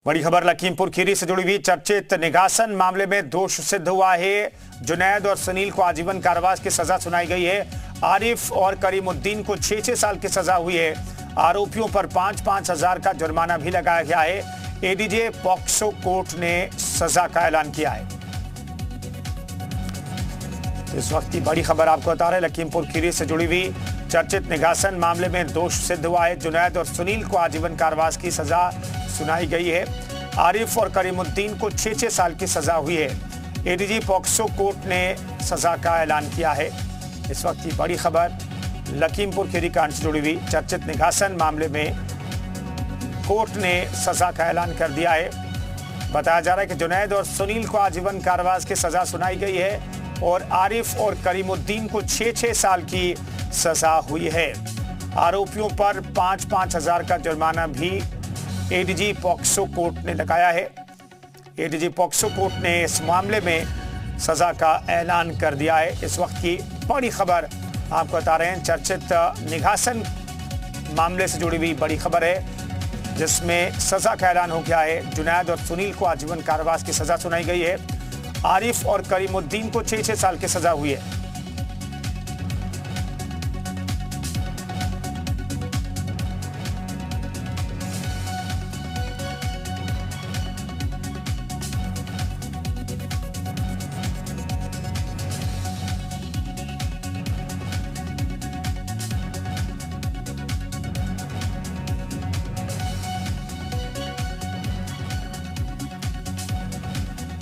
बड़ी खबर लखीमपुर खीरी से जुड़ी हुई चर्चित निघासन मामले में दोष सिद्ध हुआ है। जुनैद और सुनील को आजीवन कारावास की सजा सुनाई गई है। आरिफ और करीमुद्दीन को 6-6 साल की सजा हुई है। आरोपियों पर 5-5 हजार का जुर्माना भी लगाया गया है। एडीजे पॉक्सो कोर्ट ने सजा का ऐलान किया है। इस वक्त की बड़ी खबर आपको बता रहे लखीमपुर खीरी से जुड़ी हुई चर्चित निघासन मामले में दोष सिद्ध हुआ है। जुनैद और सुनील को आजीवन कारावास की सजा सुनाई गई है। आरिफ और करीमुद्दीन को 6-6 साल की सजा हुई है। एडीजी पॉक्सो कोर्ट ने सजा का ऐलान किया है। इस वक्त की बड़ी खबर लखीमपुर खीरी कांड से जुड़ी हुई चर्चित निघासन मामले में कोर्ट ने सजा का ऐलान कर दिया है। बताया जा रहा है कि जुनैद और सुनील को आजीवन कारावास की सजा सुनाई गई है और आरिफ और करीमुद्दीन को 6-6 साल की सजा हुई है। आरोपियों पर 5-5 हजार का जुर्माना भी एडीजी पॉक्सो कोर्ट ने लगाया है। एडीजी पॉक्सो कोर्ट ने इस मामले में सजा का ऐलान कर दिया है। इस वक्त की बड़ी खबर आपको बता रहे हैं, चर्चित निघासन मामले से जुड़ी हुई बड़ी खबर है जिसमें सजा का ऐलान हो गया है। जुनैद और सुनील को आजीवन कारावास की सजा सुनाई गई है। आरिफ और करीमुद्दीन को 6-6 साल की सजा हुई है।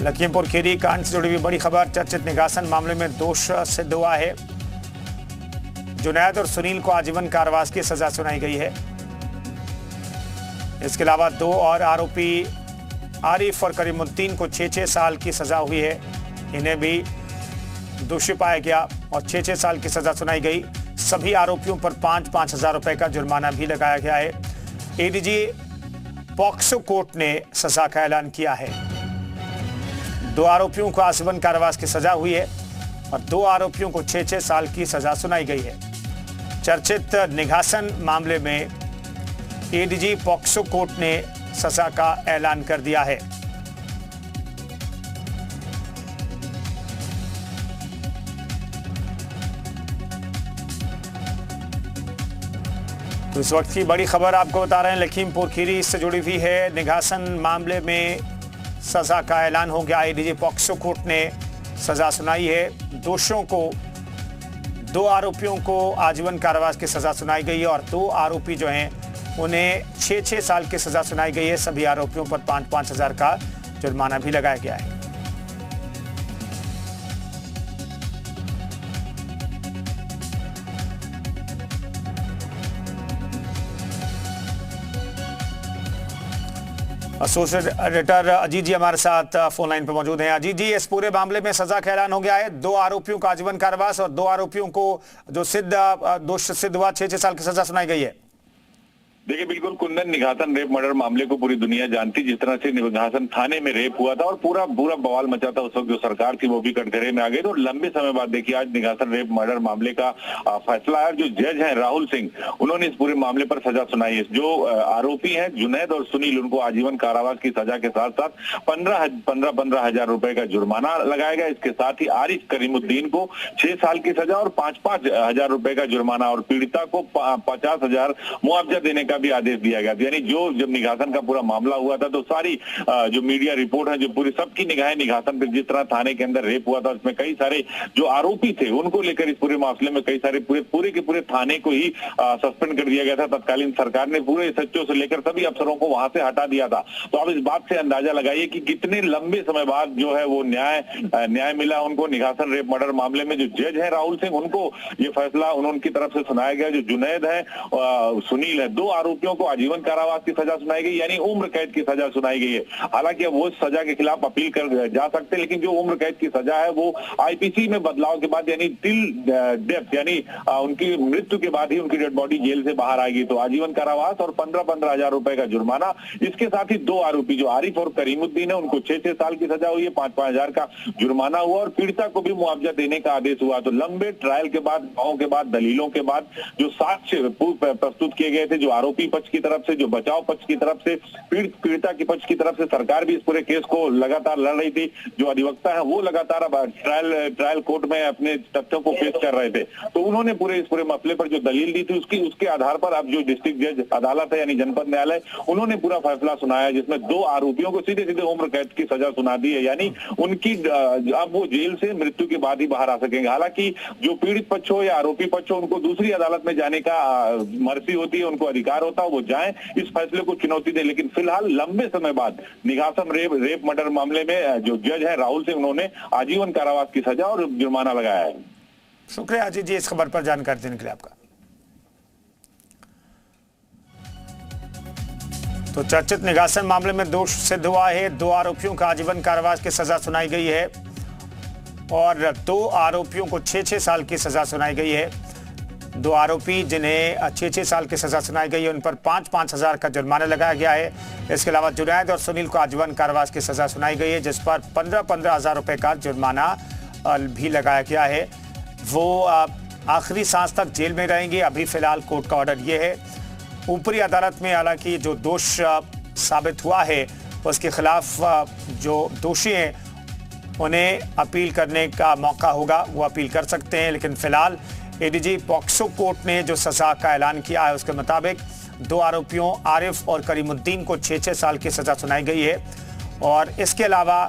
लखीमपुर खीरी कांड से जुड़ी हुई बड़ी खबर, चर्चित निघासन मामले में दोष सिद्ध हुआ है। जुनैद और सुनील को आजीवन कारावास की सजा सुनाई गई है। इसके अलावा 2 और आरोपी आरिफ और करीमुद्दीन को 6-6 साल की सजा हुई है। इन्हें भी दोषी पाया गया और 6-6 साल की सजा सुनाई गई। सभी आरोपियों पर 5-5 हजार रुपए का जुर्माना भी लगाया गया है। एडीजी पॉक्सो कोर्ट ने सजा का ऐलान किया है। 2 आरोपियों को आजीवन कारावास की सजा हुई है और 2 आरोपियों को 6-6 साल की सजा सुनाई गई है। चर्चित निघासन मामले में एडीजी पॉक्सो कोर्ट ने सजा का ऐलान कर दिया है। तो इस वक्त की बड़ी खबर आपको बता रहे हैं लखीमपुर खीरी से जुड़ी हुई है। निघासन मामले में सजा का ऐलान हो गया। एडीजी पॉक्सो कोर्ट ने सजा सुनाई है। दोषियों को 2 आरोपियों को आजीवन कारावास की सजा सुनाई गई है और 2 आरोपी जो हैं उन्हें 6-6 साल की सजा सुनाई गई है। सभी आरोपियों पर 5-5 हजार का जुर्माना भी लगाया गया है। एसोसिएट एडिटर अजीत जी हमारे साथ फोन लाइन पर मौजूद हैं। अजीत जी, इस पूरे मामले में सजा का ऐलान हो गया है। 2 आरोपियों का आजीवन कारावास और 2 आरोपियों को जो दोष सिद्ध हुआ 6-6 साल की सजा सुनाई गई है। देखिए, बिल्कुल कुंदन निघासन रेप मर्डर मामले को पूरी दुनिया जानती। जिस तरह से निघासन थाने में रेप हुआ था और पूरा बवाल मचा था, उस वक्त जो सरकार थी वो भी कटघरे में आ गई। तो लंबे समय बाद देखिए आज निघासन रेप मर्डर मामले का फैसला है। जो जज हैं राहुल सिंह, उन्होंने इस पूरे मामले पर सजा सुनाई है। जो आरोपी हैं जुनैद और सुनील, उनको आजीवन कारावास की सजा के साथ साथ 15 हजार रुपए का जुर्माना लगाया गया। इसके साथ ही आरिफ करीमुद्दीन को 6 साल की सजा और 5-5 हजार रुपए का जुर्माना और पीड़िता को 50 हजार मुआवजा देने का भी आदेश दिया गया। यानी जब निघासन का पूरा मामला हुआ था तो सारी जो मीडिया रिपोर्ट है, जो पूरी सबकी निगाहें निघासन पर, जिस तरह थाने के अंदर रेप हुआ था उसमें कई सारे जो आरोपी थे उनको लेकर इस पूरे मामले में कई सारे पूरे के पूरे थाने को ही सस्पेंड कर दिया गया था। तत्कालीन सरकार ने पूरे एसएचओ से लेकर सभी अफसरों को वहां से हटा दिया था। तो आप इस बात से अंदाजा लगाइए कि कितने लंबे समय बाद जो है वो न्याय मिला उनको। निघासन रेप मर्डर मामले में जो जज है राहुल सिंह, उनको ये फैसला उनकी तरफ से सुनाया गया। जो जुनैद है, सुनील है, 2 आरोपियों को आजीवन कारावास की सजा सुनाई गई, यानी उम्र कैद की सजा सुनाई गई है। हालांकि अब वो सजा के खिलाफ अपील कर जा सकते हैं, लेकिन जो उम्र कैद की सजा है वो आईपीसी में बदलाव के बाद यानी टिल डेथ, यानी उनकी मृत्यु के बाद ही उनकी डेड बॉडी जेल से बाहर आएगी। तो आजीवन कारावास और 15 हजार रुपए का जुर्माना। इसके साथ ही 2 आरोपी जो आरिफ और करीमुद्दीन है उनको 6-6 साल की सजा हुई है, 5-5 हजार का जुर्माना हुआ और पीड़िता को भी मुआवजा देने का आदेश हुआ। तो लंबे ट्रायल के बाद, गवाहों के बाद, दलीलों के बाद जो साक्ष्य प्रस्तुत किए गए थे, जो आरोप आरोपी पक्ष की तरफ से, जो बचाव पक्ष की तरफ से, पीड़िता की पक्ष की तरफ से सरकार भी इस पूरे केस को लगातार लड़ रही थी। जो अधिवक्ता है वो लगातार अब ट्रायल कोर्ट में अपने तथ्यों को पेश कर रहे थे। तो उन्होंने इस पूरे मसले पर जो दलील दी थी उसके आधार पर अब जो डिस्ट्रिक्ट जज अदालत है यानी जनपद न्यायालय, उन्होंने पूरा फैसला सुनाया, जिसमें 2 आरोपियों को सीधे सीधे उम्र कैद की सजा सुना दी है। यानी उनकी अब वो जेल से मृत्यु के बाद ही बाहर आ सकेंगे। हालांकि जो पीड़ित पक्ष हो या आरोपी पक्ष हो, उनको दूसरी अदालत में जाने का मर्जी होती है, उनको अधिकार होता है, वो जाएं, इस फैसले को चुनौती दें। लेकिन फिलहाल लंबे समय बाद निगासन रेप मर्डर मामले में जो जज है राहुल सिंह, उन्होंने आजीवन कारावास की सजा और जुर्माना लगाया है। शुक्रिया अजीत जी इस खबर पर जानकारी देने के लिए आपका। तो चर्चित निगासन मामले में दोष सिद्ध हुआ है। 2 आरोपियों को आजीवन कारावास की सजा सुनाई गई है और 2 आरोपियों को 6-6 साल की सजा सुनाई गई है। 2 आरोपी जिन्हें 6-6 साल की सजा सुनाई गई है, उन पर 5-5 हजार का जुर्माना लगाया गया है। इसके अलावा जुनैद और सुनील को आजीवन कारावास की सजा सुनाई गई है, जिस पर 15-15 हजार रुपए का जुर्माना भी लगाया गया है। वो आखिरी सांस तक जेल में रहेंगे। अभी फिलहाल कोर्ट का ऑर्डर ये है। ऊपरी अदालत में हालांकि जो दोष साबित हुआ है उसके खिलाफ जो दोषी हैं उन्हें अपील करने का मौका होगा, वो अपील कर सकते हैं। लेकिन फिलहाल एडीजी पॉक्सो कोर्ट ने जो सजा का ऐलान किया है उसके मुताबिक 2 आरोपियों आरिफ और करीमुद्दीन को 6-6 साल की सजा सुनाई गई है और इसके अलावा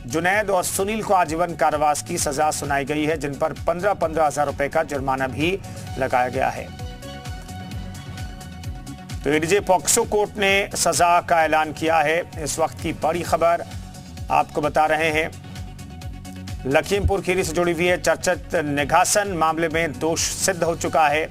जुनैद और सुनील को आजीवन कारावास की सजा सुनाई गई है, जिन पर 15-15 हजार रुपए का जुर्माना भी लगाया गया है। तो एडीजे पॉक्सो कोर्ट ने सजा का ऐलान किया है। इस वक्त की बड़ी खबर आपको बता रहे हैं, लखीमपुर खीरी से जुड़ी हुई है। चर्चित निगासन मामले में दोष सिद्ध हो चुका है।